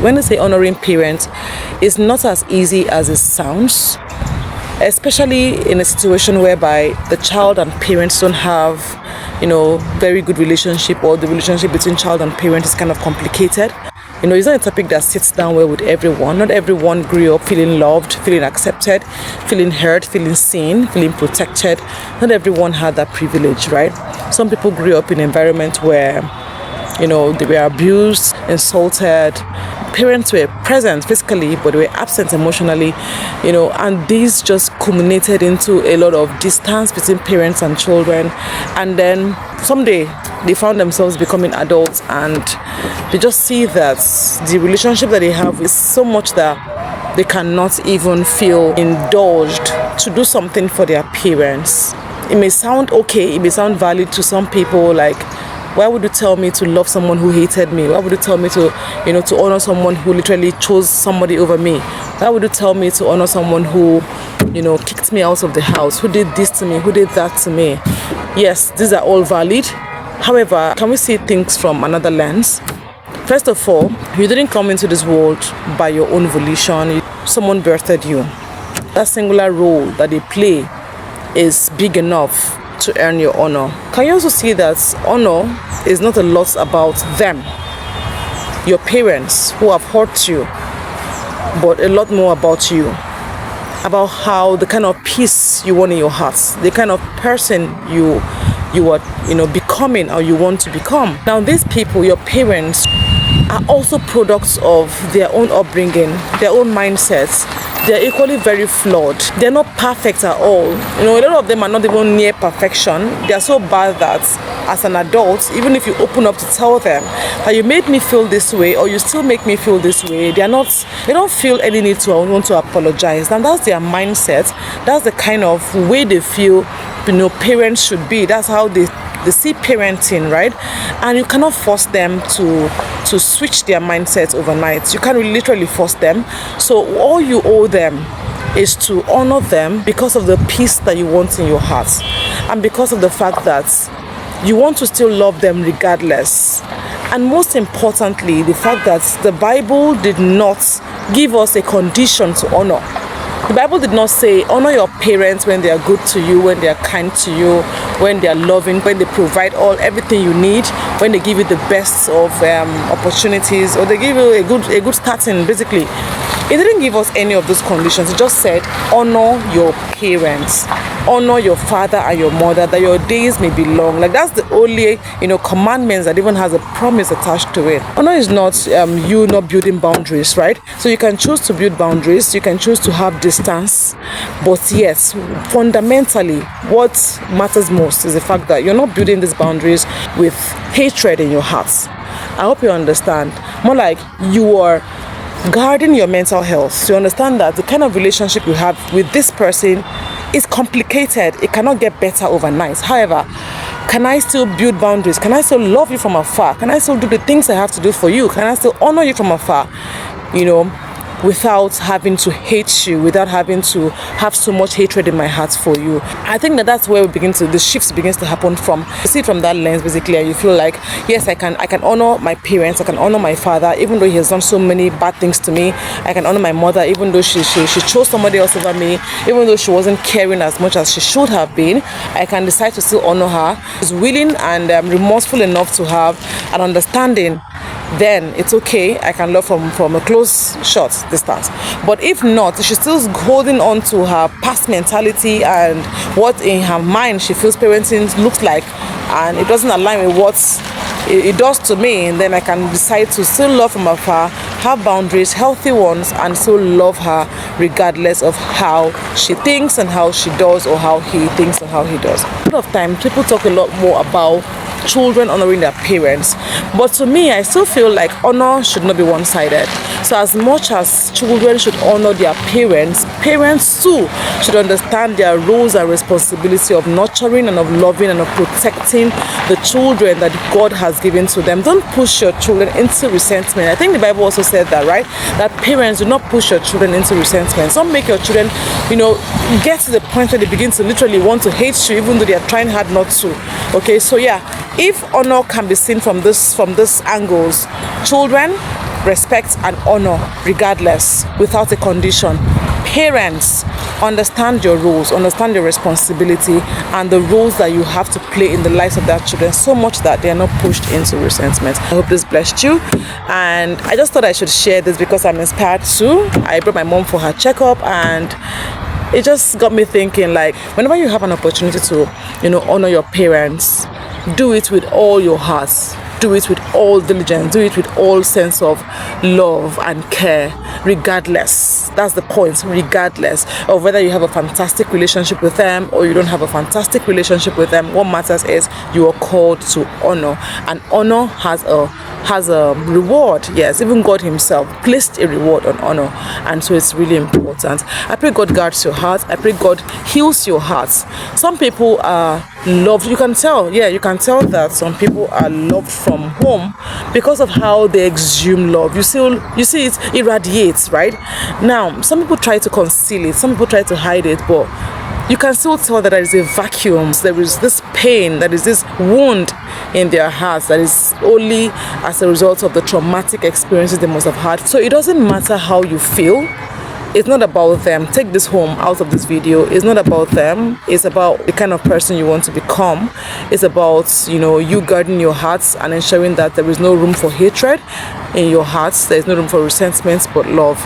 When they say honoring parents, it's not as easy as it sounds, especially in a situation whereby the child and parents don't have, very good relationship, or the relationship between child and parent is kind of complicated. It's not a topic that sits down well with everyone. Not everyone grew up feeling loved, feeling accepted, feeling heard, feeling seen, feeling protected. Not everyone had that privilege, right? Some people grew up in an environment where, they were abused, insulted. Parents were present physically, but they were absent emotionally, and this just culminated into a lot of distance between parents and children. And then someday they found themselves becoming adults, and they just see that the relationship that they have is so much that they cannot even feel indulged to do something for their parents. It may sound okay, it may sound valid to some people, like, why would you tell me to love someone who hated me? Why would you tell me to honor someone who literally chose somebody over me? Why would you tell me to honor someone who, kicked me out of the house, who did this to me, who did that to me? Yes, these are all valid. However, can we see things from another lens? First of all, you didn't come into this world by your own volition. Someone birthed you. That singular role that they play is big enough to earn your honor. Can you also see that honor is not a lot about them, your parents who have hurt you, but a lot more about you, about how the kind of peace you want in your heart, the kind of person you are becoming, or you want to become. Now these people, your parents, are also products of their own upbringing, their own mindsets. They're equally very flawed. They're not perfect at all. A lot of them are not even near perfection. They're so bad that as an adult, even if you open up to tell them that you made me feel this way, or you still make me feel this way, they don't feel any need to want to apologize. And that's their mindset. That's the kind of way they feel parents should be. That's how they see parenting, right? And you cannot force them to switch their mindsets overnight. You can't literally force them. So all you owe them is to honor them because of the peace that you want in your heart, and because of the fact that you want to still love them regardless. And most importantly, the fact that the Bible did not give us a condition to honor. The Bible did not say honor your parents when they are good to you, when they are kind to you, when they are loving, when they provide everything you need, when they give you the best of opportunities, or they give you a good starting. Basically, it didn't give us any of those conditions. It just said honor your parents, honor your father and your mother, that your days may be long. Like, that's the only commandments that even has a promise attached to it. Honor is not you not building boundaries, right? So you can choose to build boundaries, you can choose to have distance, but yes, fundamentally what matters most is the fact that you're not building these boundaries with hatred in your hearts. I hope you understand. More like you are guarding your mental health. You understand that the kind of relationship you have with this person is complicated. It cannot get better overnight. However, can I still build boundaries? Can I still love you from afar? Can I still do the things I have to do for you? Can I still honor you from afar? Without having to hate you, without having to have so much hatred in my heart for you. I think that's where the shift begins to happen from. You see it from that lens, basically, and you feel like, yes, I can honor my parents, I can honor my father, even though he has done so many bad things to me. I can honor my mother, even though she chose somebody else over me, even though she wasn't caring as much as she should have been. I can decide to still honor her. She's willing and remorseful enough to have an understanding. Then it's okay, I can love from a close shot distance. But if not, she's still holding on to her past mentality and what in her mind she feels parenting looks like, and it doesn't align with what it does to me, and then I can decide to still love from afar, have boundaries, healthy ones, and still love her regardless of how she thinks and how she does, or how he thinks and how he does. A lot of times people talk a lot more about children honoring their parents, but to me, I still feel like honor should not be one-sided. So as much as children should honor their parents, parents too should understand their roles and responsibility of nurturing and of loving and of protecting the children that God has given to them. Don't push your children into resentment. I think the Bible also said that, right? That parents do not push your children into resentment. Some make your children, get to the point where they begin to literally want to hate you, even though they are trying hard not to. Okay, so yeah, if honor can be seen from this angles, children, respect and honor regardless, without a condition. Parents, understand your roles, understand your responsibility and the roles that you have to play in the lives of their children, so much that they are not pushed into resentment. I hope this blessed you, and I just thought I should share this because I'm inspired too. I brought my mom for her checkup, and it just got me thinking, like, whenever you have an opportunity to, honor your parents, do it with all your heart. Do it with all diligence. Do it with all sense of love and care, regardless. That's the point, regardless of whether you have a fantastic relationship with them or you don't have a fantastic relationship with them. What matters is you are called to honor, and honor has a reward. Yes, even God himself placed a reward on honor, and so it's really important. I pray God guards your heart. I pray God heals your heart. Some people are loved. You can tell that some people are loved from home because of how they exude love. You see it irradiates, right? Now, some people try to conceal it, some people try to hide it, but you can still tell that there is a vacuum. There is this pain, there is this wound in their hearts that is only as a result of the traumatic experiences they must have had. So it doesn't matter how you feel. It's not about them. Take this home out of this video. It's not about them. It's about the kind of person you want to become. It's about, you guarding your hearts and ensuring that there is no room for hatred in your hearts. There is no room for resentment, but love.